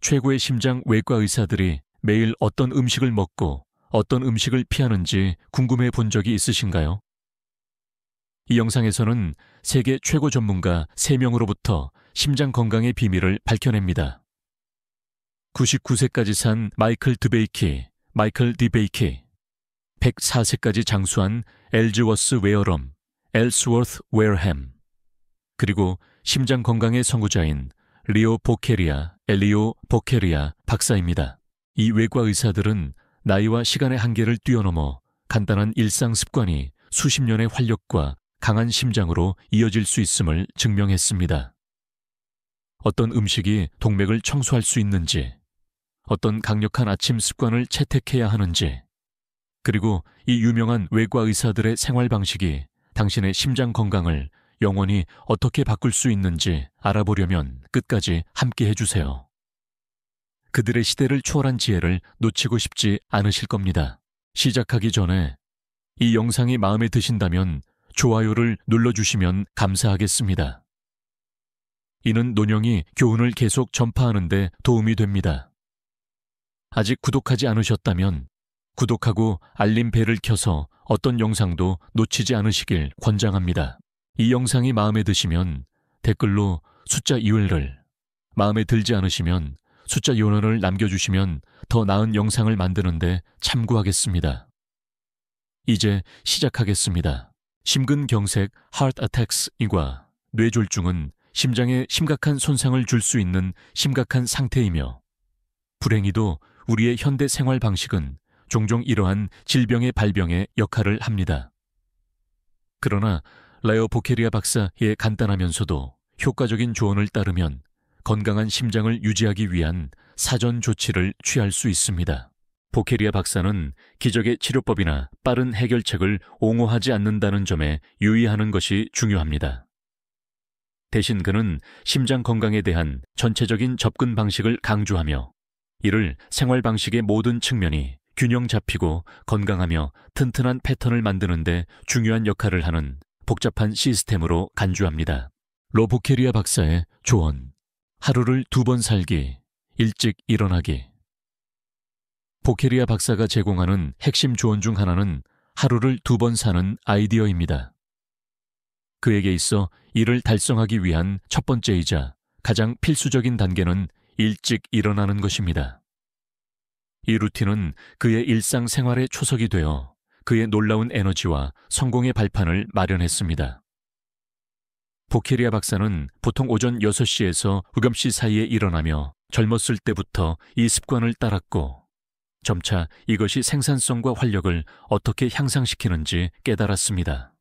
최고의 심장 외과 의사들이 매일 어떤 음식을 먹고 어떤 음식을 피하는지 궁금해 본 적이 있으신가요? 이 영상에서는 세계 최고 전문가 3명으로부터 심장 건강의 비밀을 밝혀냅니다. 99세까지 산 마이클 디베이키, 104세까지 장수한 엘즈워스 웨어럼스 웨어햄, 그리고 심장 건강의 선구자인 엘리오 보케리아 박사입니다. 이 외과 의사들은 나이와 시간의 한계를 뛰어넘어 간단한 일상 습관이 수십 년의 활력과 강한 심장으로 이어질 수 있음을 증명했습니다. 어떤 음식이 동맥을 청소할 수 있는지, 어떤 강력한 아침 습관을 채택해야 하는지, 그리고 이 유명한 외과 의사들의 생활 방식이 당신의 심장 건강을 영원히 어떻게 바꿀 수 있는지 알아보려면 끝까지 함께 해주세요. 그들의 시대를 초월한 지혜를 놓치고 싶지 않으실 겁니다. 시작하기 전에 이 영상이 마음에 드신다면 좋아요를 눌러주시면 감사하겠습니다. 이는 논영이 교훈을 계속 전파하는 데 도움이 됩니다. 아직 구독하지 않으셨다면 구독하고 알림벨을 켜서 어떤 영상도 놓치지 않으시길 권장합니다. 이 영상이 마음에 드시면 댓글로 숫자 2를, 마음에 들지 않으시면 숫자 0을 남겨주시면 더 나은 영상을 만드는데 참고하겠습니다. 이제 시작하겠습니다. 심근경색 (heart attacks)과 뇌졸중은 심장에 심각한 손상을 줄 수 있는 심각한 상태이며, 불행히도 우리의 현대 생활 방식은 종종 이러한 질병의 발병에 역할을 합니다. 그러나 레오 보케리아 박사의 간단하면서도 효과적인 조언을 따르면 건강한 심장을 유지하기 위한 사전 조치를 취할 수 있습니다. 보케리아 박사는 기적의 치료법이나 빠른 해결책을 옹호하지 않는다는 점에 유의하는 것이 중요합니다. 대신 그는 심장 건강에 대한 전체적인 접근 방식을 강조하며, 이를 생활 방식의 모든 측면이 균형 잡히고 건강하며 튼튼한 패턴을 만드는 데 중요한 역할을 하는 복잡한 시스템으로 간주합니다. 보케리아 박사의 조언: 하루를 2번 살기, 일찍 일어나기. 보케리아 박사가 제공하는 핵심 조언 중 하나는 하루를 2번 사는 아이디어입니다. 그에게 있어 이를 달성하기 위한 첫 번째이자 가장 필수적인 단계는 일찍 일어나는 것입니다. 이 루틴은 그의 일상생활의 초석이 되어 그의 놀라운 에너지와 성공의 발판을 마련했습니다. 보케리아 박사는 보통 오전 6시에서 7시 사이에 일어나며 젊었을 때부터 이 습관을 따랐고, 점차 이것이 생산성과 활력을 어떻게 향상시키는지 깨달았습니다.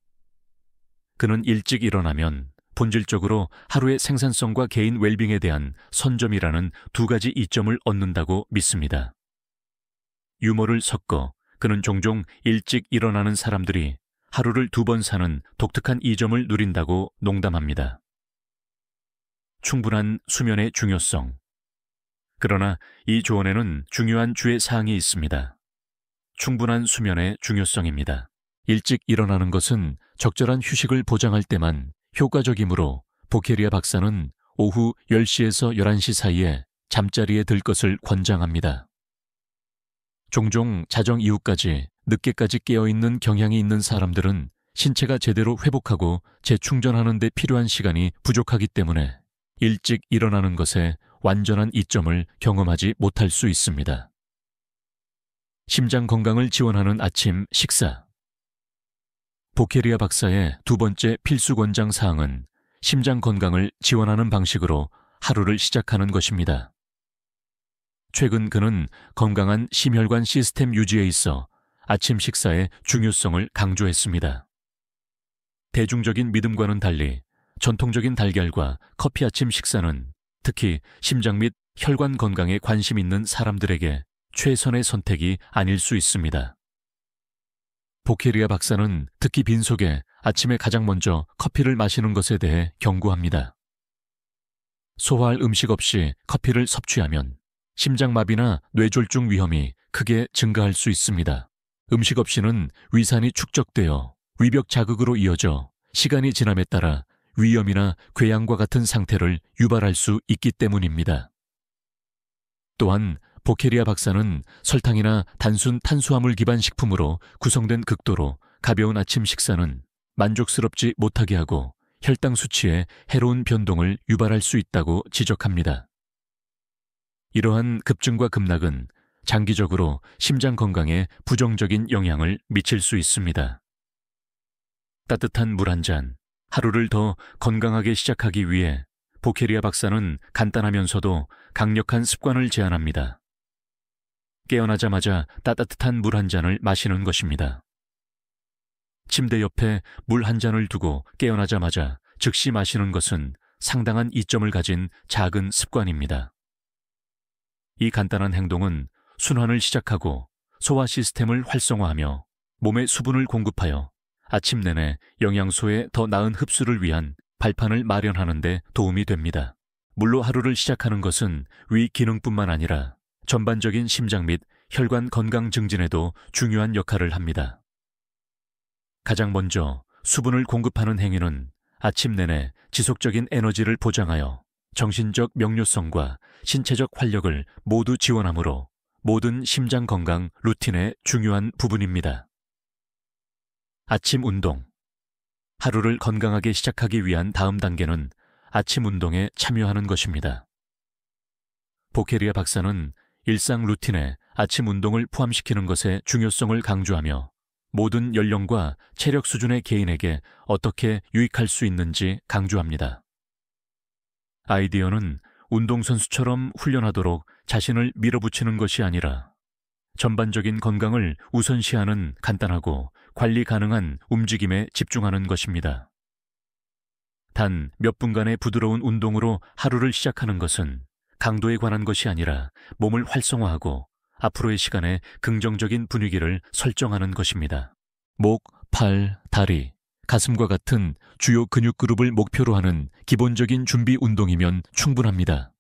그는 일찍 일어나면 본질적으로 하루의 생산성과 개인 웰빙에 대한 선점이라는 2가지 이점을 얻는다고 믿습니다. 유머를 섞어 그는 종종 일찍 일어나는 사람들이 하루를 2번 사는 독특한 이점을 누린다고 농담합니다. 충분한 수면의 중요성. 그러나 이 조언에는 중요한 주의 사항이 있습니다. 충분한 수면의 중요성입니다. 일찍 일어나는 것은 적절한 휴식을 보장할 때만 효과적이므로 보케리아 박사는 오후 10시에서 11시 사이에 잠자리에 들 것을 권장합니다. 종종 자정 이후까지 늦게까지 깨어있는 경향이 있는 사람들은 신체가 제대로 회복하고 재충전하는 데 필요한 시간이 부족하기 때문에 일찍 일어나는 것에 완전한 이점을 경험하지 못할 수 있습니다. 심장 건강을 지원하는 아침 식사. 보케리아 박사의 2번째 필수 권장 사항은 심장 건강을 지원하는 방식으로 하루를 시작하는 것입니다. 최근 그는 건강한 심혈관 시스템 유지에 있어 아침 식사의 중요성을 강조했습니다. 대중적인 믿음과는 달리 전통적인 달걀과 커피 아침 식사는 특히 심장 및 혈관 건강에 관심 있는 사람들에게 최선의 선택이 아닐 수 있습니다. 보케리아 박사는 특히 빈속에 아침에 가장 먼저 커피를 마시는 것에 대해 경고합니다. 소화할 음식 없이 커피를 섭취하면 심장마비나 뇌졸중 위험이 크게 증가할 수 있습니다. 음식 없이는 위산이 축적되어 위벽 자극으로 이어져 시간이 지남에 따라 위염이나 궤양과 같은 상태를 유발할 수 있기 때문입니다. 또한 보케리아 박사는 설탕이나 단순 탄수화물 기반 식품으로 구성된 극도로 가벼운 아침 식사는 만족스럽지 못하게 하고 혈당 수치에 해로운 변동을 유발할 수 있다고 지적합니다. 이러한 급증과 급락은 장기적으로 심장 건강에 부정적인 영향을 미칠 수 있습니다. 따뜻한 물 한 잔, 하루를 더 건강하게 시작하기 위해 보케리아 박사는 간단하면서도 강력한 습관을 제안합니다. 깨어나자마자 따뜻한 물 한 잔을 마시는 것입니다. 침대 옆에 물 한 잔을 두고 깨어나자마자 즉시 마시는 것은 상당한 이점을 가진 작은 습관입니다. 이 간단한 행동은 순환을 시작하고 소화 시스템을 활성화하며 몸에 수분을 공급하여 아침 내내 영양소의 더 나은 흡수를 위한 발판을 마련하는 데 도움이 됩니다. 물로 하루를 시작하는 것은 위 기능뿐만 아니라 전반적인 심장 및 혈관 건강 증진에도 중요한 역할을 합니다. 가장 먼저 수분을 공급하는 행위는 아침 내내 지속적인 에너지를 보장하여 정신적 명료성과 신체적 활력을 모두 지원하므로 모든 심장 건강 루틴의 중요한 부분입니다. 아침 운동. 하루를 건강하게 시작하기 위한 다음 단계는 아침 운동에 참여하는 것입니다. 보케리아 박사는 일상 루틴에 아침 운동을 포함시키는 것의 중요성을 강조하며 모든 연령과 체력 수준의 개인에게 어떻게 유익할 수 있는지 강조합니다. 아이디어는 운동선수처럼 훈련하도록 자신을 밀어붙이는 것이 아니라 전반적인 건강을 우선시하는 간단하고 관리 가능한 움직임에 집중하는 것입니다. 단 몇 분간의 부드러운 운동으로 하루를 시작하는 것은 강도에 관한 것이 아니라 몸을 활성화하고 앞으로의 시간에 긍정적인 분위기를 설정하는 것입니다. 목, 팔, 다리, 가슴과 같은 주요 근육 그룹을 목표로 하는 기본적인 준비 운동이면 충분합니다.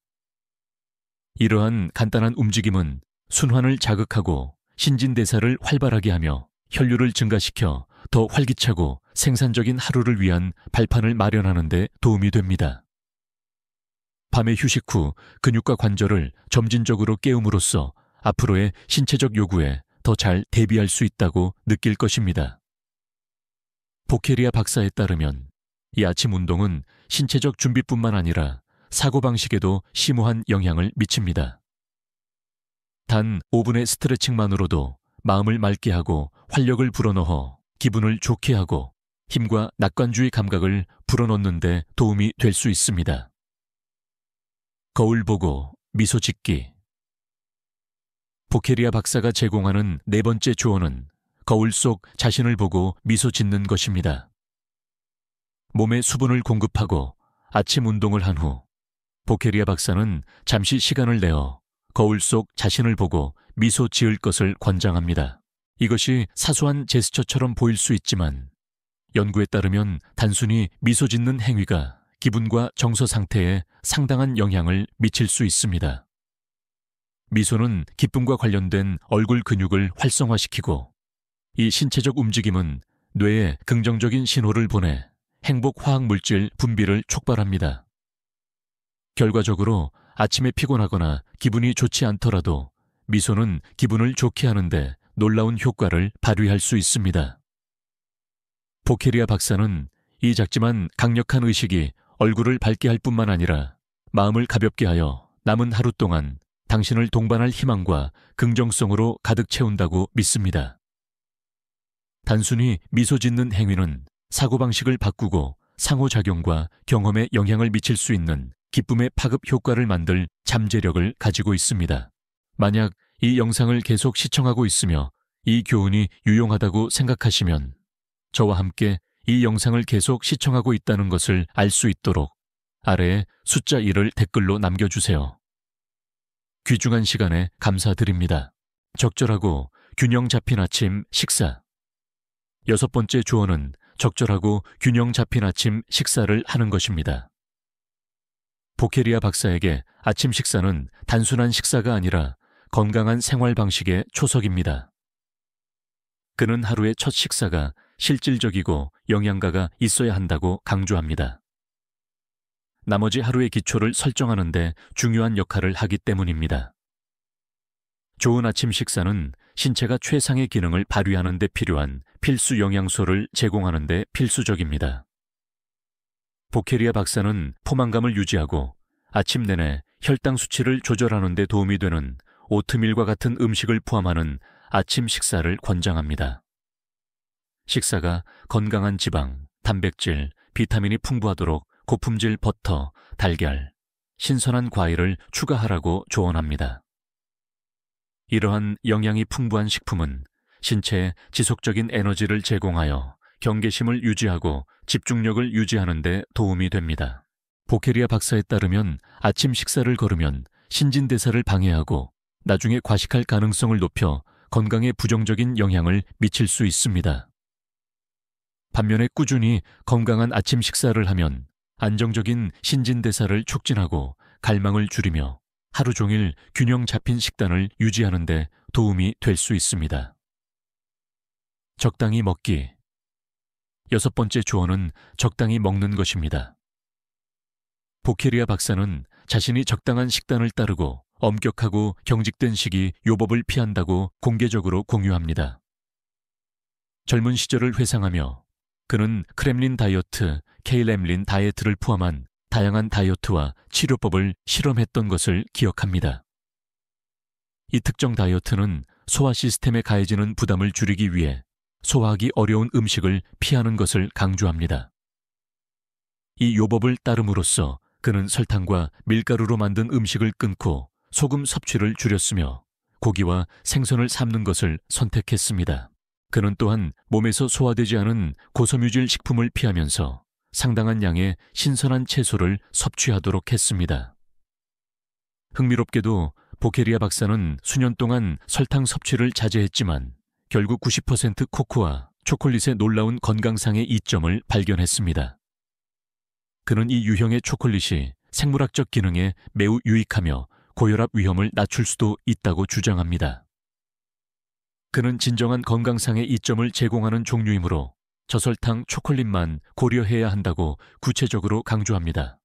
이러한 간단한 움직임은 순환을 자극하고 신진대사를 활발하게 하며 혈류를 증가시켜 더 활기차고 생산적인 하루를 위한 발판을 마련하는 데 도움이 됩니다. 밤에 휴식 후 근육과 관절을 점진적으로 깨움으로써 앞으로의 신체적 요구에 더 잘 대비할 수 있다고 느낄 것입니다. 보케리아 박사에 따르면 이 아침 운동은 신체적 준비뿐만 아니라 사고방식에도 심오한 영향을 미칩니다. 단 5분의 스트레칭만으로도 마음을 맑게 하고 활력을 불어넣어 기분을 좋게 하고 힘과 낙관주의 감각을 불어넣는 데 도움이 될 수 있습니다. 거울 보고 미소 짓기. 보케리아 박사가 제공하는 네 번째 조언은 거울 속 자신을 보고 미소 짓는 것입니다. 몸에 수분을 공급하고 아침 운동을 한 후 보케리아 박사는 잠시 시간을 내어 거울 속 자신을 보고 미소 지을 것을 권장합니다. 이것이 사소한 제스처처럼 보일 수 있지만 연구에 따르면 단순히 미소 짓는 행위가 기분과 정서 상태에 상당한 영향을 미칠 수 있습니다. 미소는 기쁨과 관련된 얼굴 근육을 활성화시키고 이 신체적 움직임은 뇌에 긍정적인 신호를 보내 행복 화학 물질 분비를 촉발합니다. 결과적으로 아침에 피곤하거나 기분이 좋지 않더라도 미소는 기분을 좋게 하는데 놀라운 효과를 발휘할 수 있습니다. 보케리아 박사는 이 작지만 강력한 의식이 얼굴을 밝게 할 뿐만 아니라 마음을 가볍게 하여 남은 하루 동안 당신을 동반할 희망과 긍정성으로 가득 채운다고 믿습니다. 단순히 미소 짓는 행위는 사고방식을 바꾸고 상호작용과 경험에 영향을 미칠 수 있는 기쁨의 파급 효과를 만들 잠재력을 가지고 있습니다. 만약 이 영상을 계속 시청하고 있으며 이 교훈이 유용하다고 생각하시면 저와 함께 이 영상을 계속 시청하고 있다는 것을 알 수 있도록 아래에 숫자 1을 댓글로 남겨주세요. 귀중한 시간에 감사드립니다. 적절하고 균형 잡힌 아침 식사. 6번째 조언은 적절하고 균형 잡힌 아침 식사를 하는 것입니다. 보케리아 박사에게 아침 식사는 단순한 식사가 아니라 건강한 생활 방식의 초석입니다. 그는 하루의 첫 식사가 실질적이고 영양가가 있어야 한다고 강조합니다. 나머지 하루의 기초를 설정하는 데 중요한 역할을 하기 때문입니다. 좋은 아침 식사는 신체가 최상의 기능을 발휘하는 데 필요한 필수 영양소를 제공하는 데 필수적입니다. 보케리아 박사는 포만감을 유지하고 아침 내내 혈당 수치를 조절하는 데 도움이 되는 오트밀과 같은 음식을 포함하는 아침 식사를 권장합니다. 식사가 건강한 지방, 단백질, 비타민이 풍부하도록 고품질 버터, 달걀, 신선한 과일을 추가하라고 조언합니다. 이러한 영양이 풍부한 식품은 신체에 지속적인 에너지를 제공하여 경계심을 유지하고 집중력을 유지하는 데 도움이 됩니다. 보케리아 박사에 따르면 아침 식사를 거르면 신진대사를 방해하고 나중에 과식할 가능성을 높여 건강에 부정적인 영향을 미칠 수 있습니다. 반면에 꾸준히 건강한 아침 식사를 하면 안정적인 신진대사를 촉진하고 갈망을 줄이며 하루 종일 균형 잡힌 식단을 유지하는 데 도움이 될 수 있습니다. 적당히 먹기. 6번째 조언은 적당히 먹는 것입니다. 보케리아 박사는 자신이 적당한 식단을 따르고 엄격하고 경직된 식이 요법을 피한다고 공개적으로 공유합니다. 젊은 시절을 회상하며 그는 크렘린 다이어트, 케이렘린 다이어트를 포함한 다양한 다이어트와 치료법을 실험했던 것을 기억합니다. 이 특정 다이어트는 소화 시스템에 가해지는 부담을 줄이기 위해 소화하기 어려운 음식을 피하는 것을 강조합니다. 이 요법을 따름으로써 그는 설탕과 밀가루로 만든 음식을 끊고 소금 섭취를 줄였으며 고기와 생선을 삶는 것을 선택했습니다. 그는 또한 몸에서 소화되지 않은 고섬유질 식품을 피하면서 상당한 양의 신선한 채소를 섭취하도록 했습니다. 흥미롭게도 보케리아 박사는 수년 동안 설탕 섭취를 자제했지만 결국 90% 코코아, 초콜릿의 놀라운 건강상의 이점을 발견했습니다. 그는 이 유형의 초콜릿이 생물학적 기능에 매우 유익하며 고혈압 위험을 낮출 수도 있다고 주장합니다. 그는 진정한 건강상의 이점을 제공하는 종류이므로 저설탕 초콜릿만 고려해야 한다고 구체적으로 강조합니다.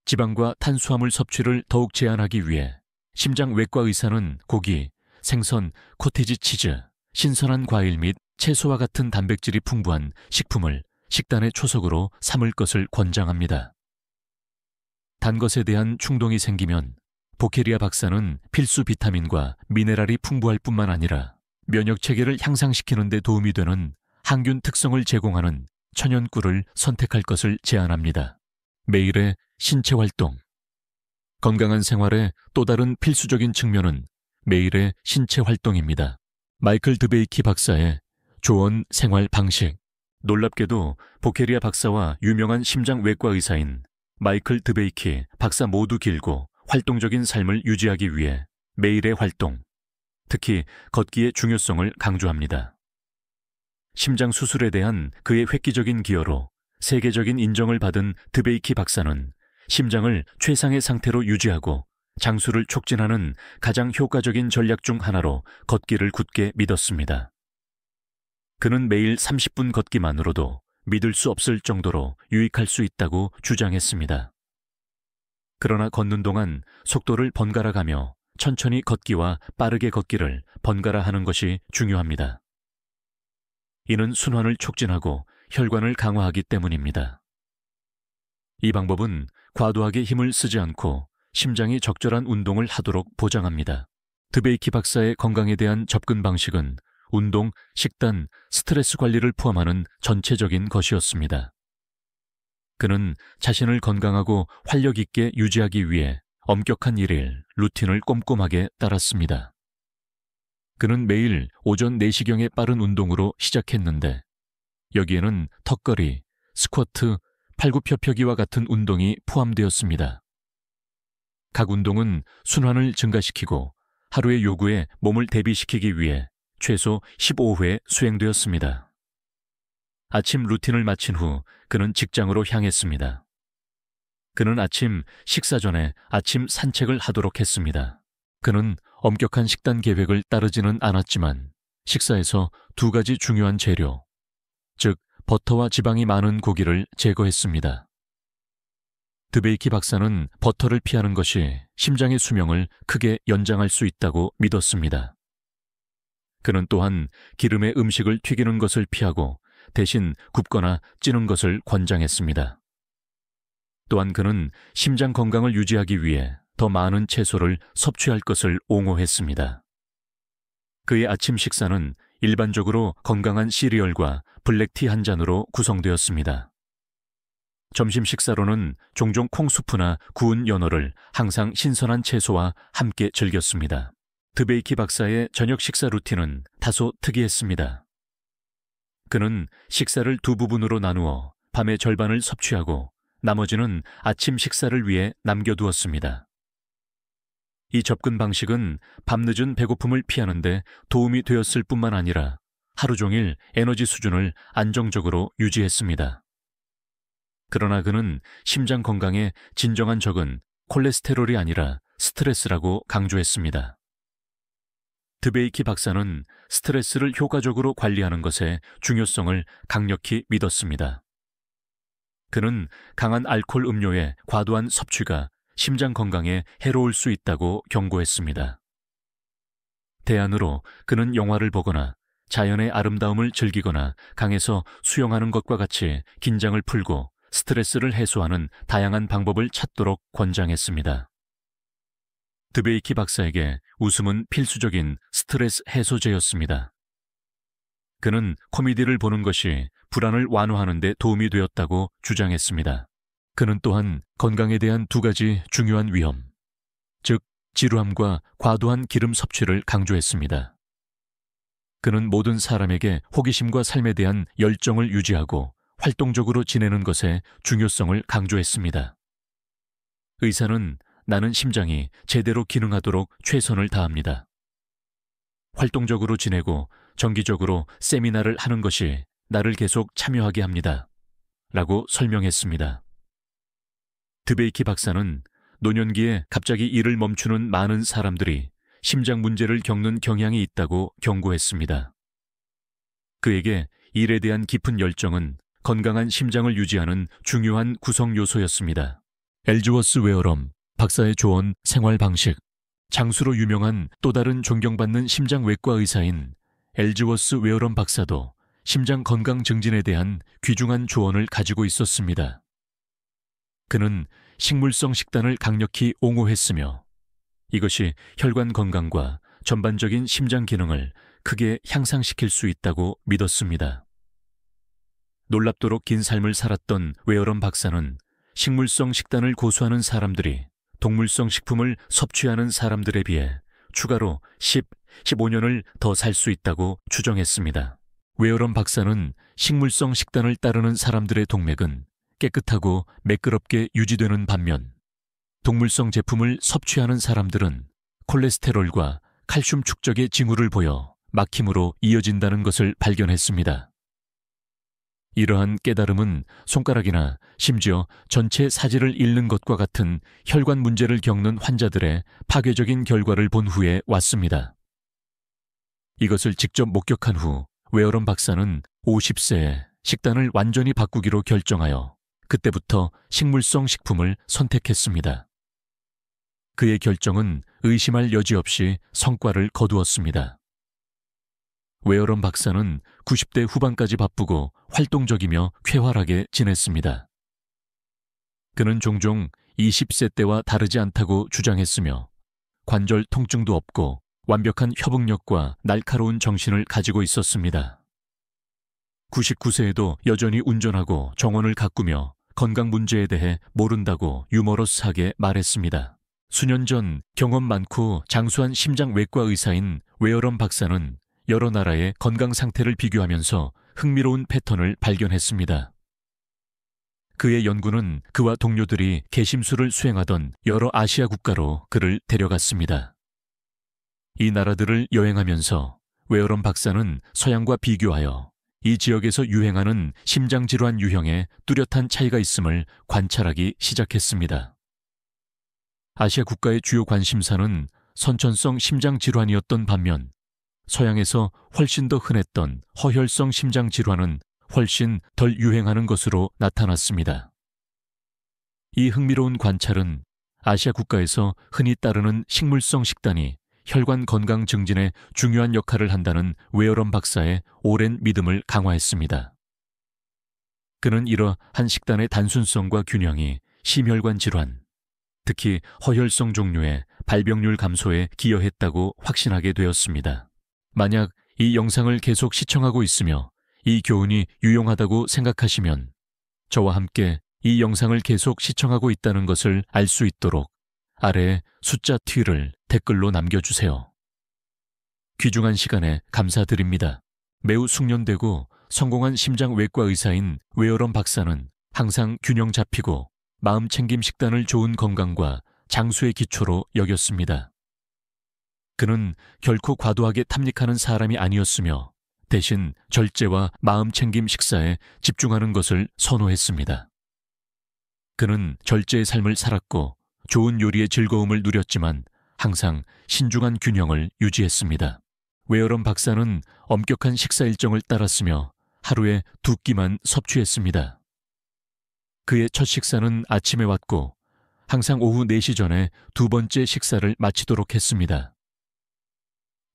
지방과 탄수화물 섭취를 더욱 제한하기 위해 심장 외과 의사는 고기, 생선, 코티지 치즈, 신선한 과일 및 채소와 같은 단백질이 풍부한 식품을 식단의 초석으로 삼을 것을 권장합니다. 단 것에 대한 충동이 생기면 보케리아 박사는 필수 비타민과 미네랄이 풍부할 뿐만 아니라 면역 체계를 향상시키는 데 도움이 되는 항균 특성을 제공하는 천연꿀을 선택할 것을 제안합니다. 매일의 신체 활동. 건강한 생활의 또 다른 필수적인 측면은 매일의 신체 활동입니다. 마이클 드베이키 박사의 조언 생활 방식. 놀랍게도 보케리아 박사와 유명한 심장외과 의사인 마이클 드베이키 박사 모두 길고 활동적인 삶을 유지하기 위해 매일의 활동, 특히 걷기의 중요성을 강조합니다. 심장 수술에 대한 그의 획기적인 기여로 세계적인 인정을 받은 드베이키 박사는 심장을 최상의 상태로 유지하고 장수를 촉진하는 가장 효과적인 전략 중 하나로 걷기를 굳게 믿었습니다. 그는 매일 30분 걷기만으로도 믿을 수 없을 정도로 유익할 수 있다고 주장했습니다. 그러나 걷는 동안 속도를 번갈아 가며 천천히 걷기와 빠르게 걷기를 번갈아 하는 것이 중요합니다. 이는 순환을 촉진하고 혈관을 강화하기 때문입니다. 이 방법은 과도하게 힘을 쓰지 않고 심장이 적절한 운동을 하도록 보장합니다. 드베이키 박사의 건강에 대한 접근 방식은 운동, 식단, 스트레스 관리를 포함하는 전체적인 것이었습니다. 그는 자신을 건강하고 활력 있게 유지하기 위해 엄격한 일일, 루틴을 꼼꼼하게 따랐습니다. 그는 매일 오전 4시경에 빠른 운동으로 시작했는데 여기에는 턱걸이, 스쿼트, 팔굽혀펴기와 같은 운동이 포함되었습니다. 각 운동은 순환을 증가시키고 하루의 요구에 몸을 대비시키기 위해 최소 15회 수행되었습니다. 아침 루틴을 마친 후 그는 직장으로 향했습니다. 그는 아침 식사 전에 아침 산책을 하도록 했습니다. 그는 엄격한 식단 계획을 따르지는 않았지만 식사에서 2가지 중요한 재료, 즉 버터와 지방이 많은 고기를 제거했습니다. 드베이키 박사는 버터를 피하는 것이 심장의 수명을 크게 연장할 수 있다고 믿었습니다. 그는 또한 기름에 음식을 튀기는 것을 피하고 대신 굽거나 찌는 것을 권장했습니다. 또한 그는 심장 건강을 유지하기 위해 더 많은 채소를 섭취할 것을 옹호했습니다. 그의 아침 식사는 일반적으로 건강한 시리얼과 블랙티 한 잔으로 구성되었습니다. 점심 식사로는 종종 콩수프나 구운 연어를 항상 신선한 채소와 함께 즐겼습니다. 드베이키 박사의 저녁 식사 루틴은 다소 특이했습니다. 그는 식사를 두 부분으로 나누어 밤의 절반을 섭취하고 나머지는 아침 식사를 위해 남겨두었습니다. 이 접근 방식은 밤늦은 배고픔을 피하는 데 도움이 되었을 뿐만 아니라 하루 종일 에너지 수준을 안정적으로 유지했습니다. 그러나 그는 심장 건강에 진정한 적은 콜레스테롤이 아니라 스트레스라고 강조했습니다. 드베이키 박사는 스트레스를 효과적으로 관리하는 것의 중요성을 강력히 믿었습니다. 그는 강한 알코올 음료의 과도한 섭취가 심장 건강에 해로울 수 있다고 경고했습니다. 대안으로 그는 영화를 보거나 자연의 아름다움을 즐기거나 강에서 수영하는 것과 같이 긴장을 풀고 스트레스를 해소하는 다양한 방법을 찾도록 권장했습니다. 드베이키 박사에게 웃음은 필수적인 스트레스 해소제였습니다. 그는 코미디를 보는 것이 불안을 완화하는 데 도움이 되었다고 주장했습니다. 그는 또한 건강에 대한 두 가지 중요한 위험, 즉 지루함과 과도한 기름 섭취를 강조했습니다. 그는 모든 사람에게 호기심과 삶에 대한 열정을 유지하고 활동적으로 지내는 것의 중요성을 강조했습니다. 의사는 나는 심장이 제대로 기능하도록 최선을 다합니다. 활동적으로 지내고 정기적으로 세미나를 하는 것이 나를 계속 참여하게 합니다. 라고 설명했습니다. 드베이키 박사는 노년기에 갑자기 일을 멈추는 많은 사람들이 심장 문제를 겪는 경향이 있다고 경고했습니다. 그에게 일에 대한 깊은 열정은 건강한 심장을 유지하는 중요한 구성 요소였습니다. 엘즈워스 웨어럼 박사의 조언 생활 방식. 장수로 유명한 또 다른 존경받는 심장외과 의사인 엘즈워스 웨어럼 박사도 심장 건강 증진에 대한 귀중한 조언을 가지고 있었습니다. 그는 식물성 식단을 강력히 옹호했으며 이것이 혈관 건강과 전반적인 심장 기능을 크게 향상시킬 수 있다고 믿었습니다. 놀랍도록 긴 삶을 살았던 웨어럼 박사는 식물성 식단을 고수하는 사람들이 동물성 식품을 섭취하는 사람들에 비해 추가로 15년을 더 살 수 있다고 추정했습니다. 웨어럼 박사는 식물성 식단을 따르는 사람들의 동맥은 깨끗하고 매끄럽게 유지되는 반면 동물성 제품을 섭취하는 사람들은 콜레스테롤과 칼슘 축적의 징후를 보여 막힘으로 이어진다는 것을 발견했습니다. 이러한 깨달음은 손가락이나 심지어 전체 사지를 잃는 것과 같은 혈관 문제를 겪는 환자들의 파괴적인 결과를 본 후에 왔습니다. 이것을 직접 목격한 후 웨어럼 박사는 50세에 식단을 완전히 바꾸기로 결정하여 그때부터 식물성 식품을 선택했습니다. 그의 결정은 의심할 여지 없이 성과를 거두었습니다. 웨어럼 박사는 90대 후반까지 바쁘고 활동적이며 쾌활하게 지냈습니다. 그는 종종 20세 때와 다르지 않다고 주장했으며 관절 통증도 없고 완벽한 협응력과 날카로운 정신을 가지고 있었습니다. 99세에도 여전히 운전하고 정원을 가꾸며 건강 문제에 대해 모른다고 유머러스하게 말했습니다. 수년 전 경험 많고 장수한 심장외과 의사인 웨어럼 박사는 여러 나라의 건강 상태를 비교하면서 흥미로운 패턴을 발견했습니다. 그의 연구는 그와 동료들이 개심수를 수행하던 여러 아시아 국가로 그를 데려갔습니다. 이 나라들을 여행하면서 웨어럼 박사는 서양과 비교하여 이 지역에서 유행하는 심장질환 유형에 뚜렷한 차이가 있음을 관찰하기 시작했습니다. 아시아 국가의 주요 관심사는 선천성 심장질환이었던 반면 서양에서 훨씬 더 흔했던 허혈성 심장질환은 훨씬 덜 유행하는 것으로 나타났습니다. 이 흥미로운 관찰은 아시아 국가에서 흔히 따르는 식물성 식단이 혈관 건강 증진에 중요한 역할을 한다는 웨어런 박사의 오랜 믿음을 강화했습니다. 그는 이러한 식단의 단순성과 균형이 심혈관 질환, 특히 허혈성 종류의 발병률 감소에 기여했다고 확신하게 되었습니다. 만약 이 영상을 계속 시청하고 있으며 이 교훈이 유용하다고 생각하시면 저와 함께 이 영상을 계속 시청하고 있다는 것을 알 수 있도록 아래에 숫자 T를 댓글로 남겨주세요. 귀중한 시간에 감사드립니다. 매우 숙련되고 성공한 심장외과 의사인 웨어런 박사는 항상 균형 잡히고 마음 챙김 식단을 좋은 건강과 장수의 기초로 여겼습니다. 그는 결코 과도하게 탐닉하는 사람이 아니었으며 대신 절제와 마음 챙김 식사에 집중하는 것을 선호했습니다. 그는 절제의 삶을 살았고 좋은 요리의 즐거움을 누렸지만 항상 신중한 균형을 유지했습니다. 웨어런 박사는 엄격한 식사 일정을 따랐으며 하루에 2끼만 섭취했습니다. 그의 첫 식사는 아침에 왔고 항상 오후 4시 전에 두 번째 식사를 마치도록 했습니다.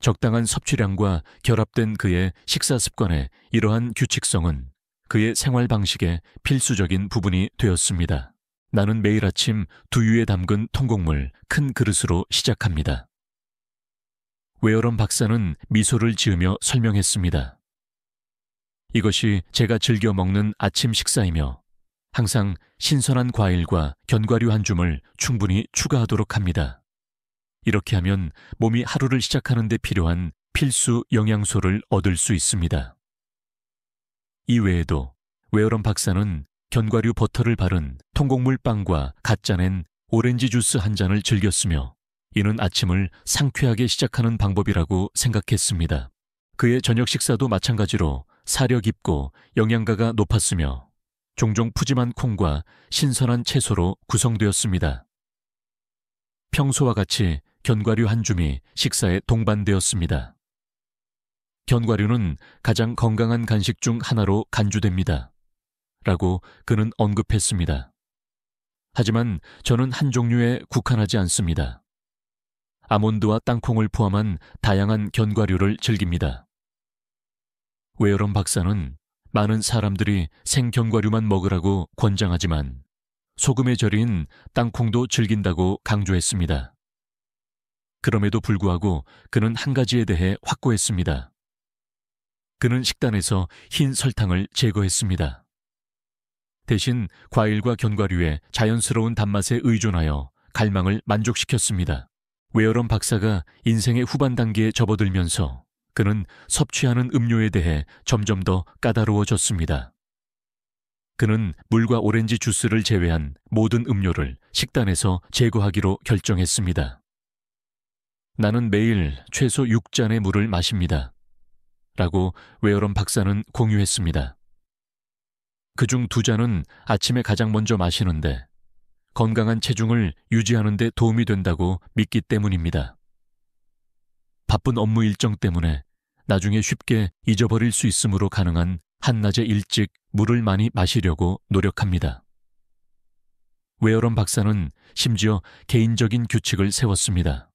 적당한 섭취량과 결합된 그의 식사 습관의 이러한 규칙성은 그의 생활 방식의 필수적인 부분이 되었습니다. 나는 매일 아침 두유에 담근 통곡물 큰 그릇으로 시작합니다. 웨어런 박사는 미소를 지으며 설명했습니다. 이것이 제가 즐겨 먹는 아침 식사이며 항상 신선한 과일과 견과류 한 줌을 충분히 추가하도록 합니다. 이렇게 하면 몸이 하루를 시작하는 데 필요한 필수 영양소를 얻을 수 있습니다. 이외에도 웨어런 박사는 견과류 버터를 바른 통곡물 빵과 갓 짜낸 오렌지 주스 한 잔을 즐겼으며 이는 아침을 상쾌하게 시작하는 방법이라고 생각했습니다. 그의 저녁 식사도 마찬가지로 사려 깊고 영양가가 높았으며 종종 푸짐한 콩과 신선한 채소로 구성되었습니다. 평소와 같이 견과류 한 줌이 식사에 동반되었습니다. 견과류는 가장 건강한 간식 중 하나로 간주됩니다. 라고 그는 언급했습니다. 하지만 저는 한 종류에 국한하지 않습니다. 아몬드와 땅콩을 포함한 다양한 견과류를 즐깁니다. 웨어런 박사는 많은 사람들이 생견과류만 먹으라고 권장하지만 소금에 절인 땅콩도 즐긴다고 강조했습니다. 그럼에도 불구하고 그는 한 가지에 대해 확고했습니다. 그는 식단에서 흰 설탕을 제거했습니다. 대신 과일과 견과류의 자연스러운 단맛에 의존하여 갈망을 만족시켰습니다. 웨어런 박사가 인생의 후반 단계에 접어들면서 그는 섭취하는 음료에 대해 점점 더 까다로워졌습니다. 그는 물과 오렌지 주스를 제외한 모든 음료를 식단에서 제거하기로 결정했습니다. 나는 매일 최소 6잔의 물을 마십니다. 라고 웨어런 박사는 공유했습니다. 그중 2잔은 아침에 가장 먼저 마시는데 건강한 체중을 유지하는 데 도움이 된다고 믿기 때문입니다. 바쁜 업무 일정 때문에 나중에 쉽게 잊어버릴 수 있으므로 가능한 한낮에 일찍 물을 많이 마시려고 노력합니다. 웨어런 박사는 심지어 개인적인 규칙을 세웠습니다.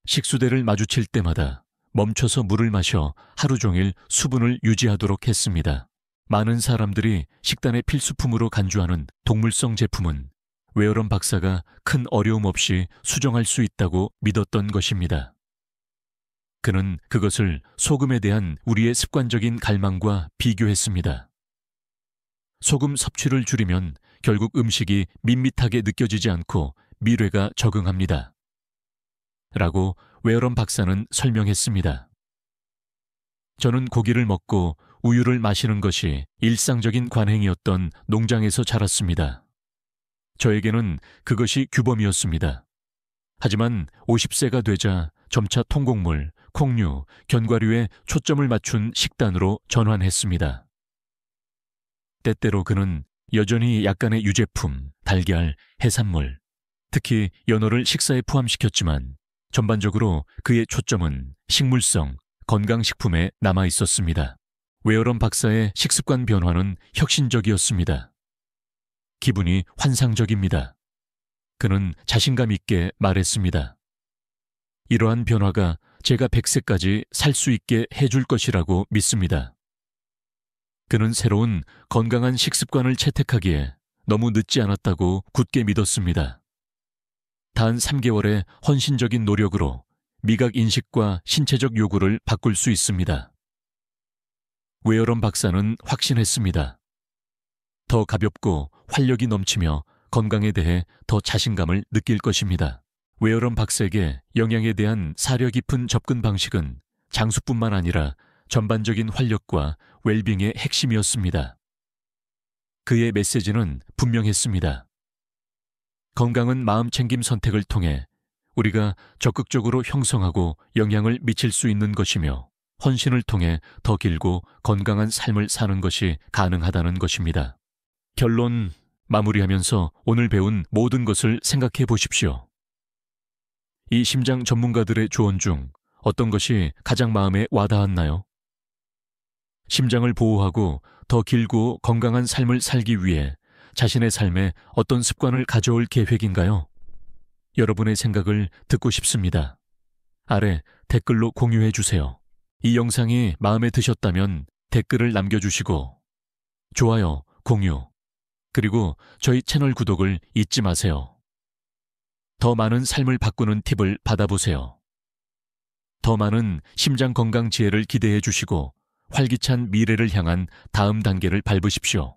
식수대를 마주칠 때마다 멈춰서 물을 마셔 하루 종일 수분을 유지하도록 했습니다. 많은 사람들이 식단의 필수품으로 간주하는 동물성 제품은 웨어런 박사가 큰 어려움 없이 수정할 수 있다고 믿었던 것입니다. 그는 그것을 소금에 대한 우리의 습관적인 갈망과 비교했습니다. 소금 섭취를 줄이면 결국 음식이 밋밋하게 느껴지지 않고 미뢰가 적응합니다. 라고 웨어런 박사는 설명했습니다. 저는 고기를 먹고 우유를 마시는 것이 일상적인 관행이었던 농장에서 자랐습니다. 저에게는 그것이 규범이었습니다. 하지만 50세가 되자 점차 통곡물, 콩류, 견과류에 초점을 맞춘 식단으로 전환했습니다. 때때로 그는 여전히 약간의 유제품, 달걀, 해산물, 특히 연어를 식사에 포함시켰지만 전반적으로 그의 초점은 식물성, 건강식품에 남아 있었습니다. 웨어런 박사의 식습관 변화는 혁신적이었습니다. 기분이 환상적입니다. 그는 자신감 있게 말했습니다. 이러한 변화가 제가 100세까지 살 수 있게 해줄 것이라고 믿습니다. 그는 새로운 건강한 식습관을 채택하기에 너무 늦지 않았다고 굳게 믿었습니다. 단 3개월의 헌신적인 노력으로 미각 인식과 신체적 요구를 바꿀 수 있습니다. 웨어런 박사는 확신했습니다. 더 가볍고 활력이 넘치며 건강에 대해 더 자신감을 느낄 것입니다. 웨어런 박사에게 영양에 대한 사려 깊은 접근 방식은 장수뿐만 아니라 전반적인 활력과 웰빙의 핵심이었습니다. 그의 메시지는 분명했습니다. 건강은 마음챙김 선택을 통해 우리가 적극적으로 형성하고 영향을 미칠 수 있는 것이며 헌신을 통해 더 길고 건강한 삶을 사는 것이 가능하다는 것입니다. 결론 마무리하면서 오늘 배운 모든 것을 생각해 보십시오. 이 심장 전문가들의 조언 중 어떤 것이 가장 마음에 와닿았나요? 심장을 보호하고 더 길고 건강한 삶을 살기 위해 자신의 삶에 어떤 습관을 가져올 계획인가요? 여러분의 생각을 듣고 싶습니다. 아래 댓글로 공유해 주세요. 이 영상이 마음에 드셨다면 댓글을 남겨주시고 좋아요, 공유, 그리고 저희 채널 구독을 잊지 마세요. 더 많은 삶을 바꾸는 팁을 받아보세요. 더 많은 심장 건강 지혜를 기대해 주시고 활기찬 미래를 향한 다음 단계를 밟으십시오.